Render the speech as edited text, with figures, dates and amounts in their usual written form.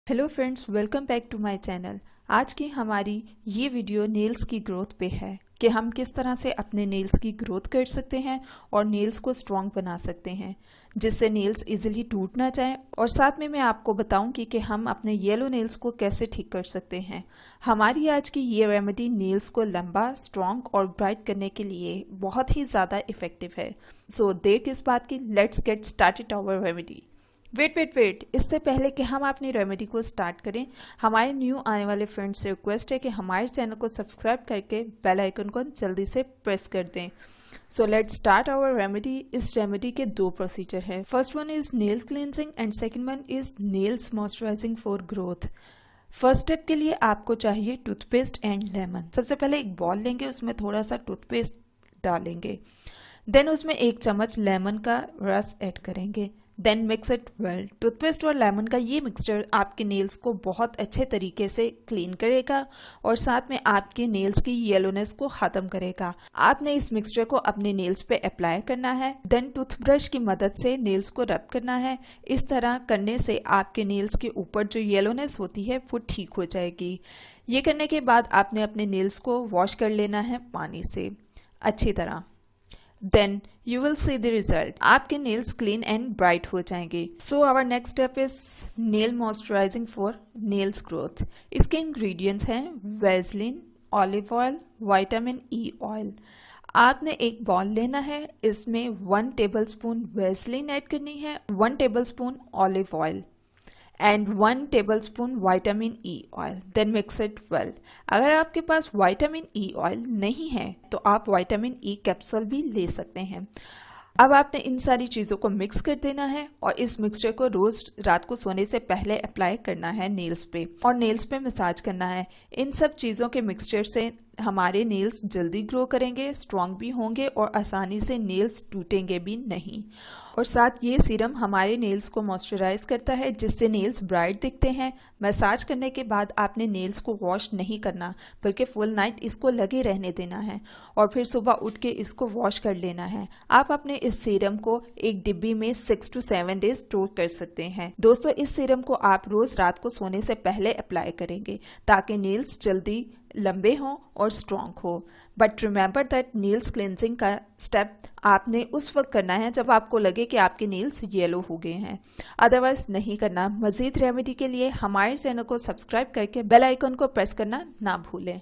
Hello friends, welcome back to my channel. आज की हमारी ये वीडियो नेल्स की ग्रोथ पे है कि हम किस तरह से अपने नेल्स की ग्रोथ कर सकते हैं और नेल्स को स्ट्रॉन्ग बना सकते हैं जिससे नेल्स इजीली टूट ना जाए। और साथ में मैं आपको बताऊंगी कि हम अपने येलो नेल्स को कैसे ठीक कर सकते हैं। हमारी आज की ये रेमेडी नेल्स को लंबा, स्ट्रॉन्ग और ब्राइट करने के लिए बहुत ही ज़्यादा इफेक्टिव है। सो देर किस बात की, let's get started our remedy. Wait, इससे पहले कि हम अपनी रेमेडी को स्टार्ट करें, हमारे न्यू आने वाले फ्रेंड्स से रिक्वेस्ट है कि हमारे चैनल को सब्सक्राइब करके बेल आइकन को जल्दी से प्रेस कर दें। So let's start our remedy. इस रेमेडी के दो प्रोसीजर हैं। First one is nail cleansing and second one is nails moisturising for growth. First step के लिए आपको चाहिए टूथपेस्ट एंड लेमन। सबसे पहले एक बॉल लेंगे, उसमें थोड़ा सा टूथपेस्ट डालेंगे, देन उसमें 1 चम्मच लेमन का रस ऐड करेंगे, then mix it well. Toothpaste और लेमन का ये मिक्सचर आपके नेल्स को बहुत अच्छे तरीके से क्लीन करेगा और साथ में आपके नेल्स की येलोनेस को खत्म करेगा। आपने इस मिक्सचर को अपने नेल्स पे अप्लाई करना है, देन टूथब्रश की मदद से नेल्स को रब करना है। इस तरह करने से आपके नेल्स के ऊपर जो येलोनेस होती है वो ठीक हो जाएगी। ये करने के बाद आपने अपने नेल्स को वॉश कर लेना है पानी से अच्छी तरह। Then you will see the result. आपके nails clean and bright हो जाएंगे। So our next step is nail moisturizing for nails growth. इसके ingredients हैं Vaseline, olive oil, vitamin E oil। आपने एक बॉल लेना है, इसमें 1 टेबलस्पून Vaseline ऐड करनी है, 1 tablespoon olive oil and 1 tablespoon vitamin E oil, then mix it well. अगर आपके पास विटामिन ई ऑयल नहीं है तो आप विटामिन ई कैप्सूल भी ले सकते हैं। अब आपने इन सारी चीज़ों को मिक्स कर देना है और इस मिक्सचर को रोज रात को सोने से पहले अप्लाई करना है नेल्स पे और नेल्स पे मसाज करना है। इन सब चीज़ों के मिक्सचर से हमारे नेल्स जल्दी ग्रो करेंगे, स्ट्रॉन्ग भी होंगे और आसानी से नेल्स टूटेंगे भी नहीं। और साथ ये सीरम हमारे नेल्स को मॉइस्चराइज करता है जिससे नेल्स ब्राइट दिखते हैं। मसाज करने के बाद आपने नेल्स को वॉश नहीं करना बल्कि फुल नाइट इसको लगे रहने देना है और फिर सुबह उठ के इसको वॉश कर लेना है। आप अपने इस सीरम को एक डिब्बी में 6 to 7 डेज स्टोर कर सकते हैं। दोस्तों, इस सीरम को आप रोज रात को सोने से पहले अप्लाई करेंगे ताकि नेल्स जल्दी लंबे हों और स्ट्रॉन्ग हो। But remember that nails cleansing का स्टेप आपने उस वक्त करना है जब आपको लगे कि आपके नेल्स येलो हो गए हैं, अदरवाइज नहीं करना। मजीद रेमेडी के लिए हमारे चैनल को सब्सक्राइब करके बेल आइकन को प्रेस करना ना भूलें।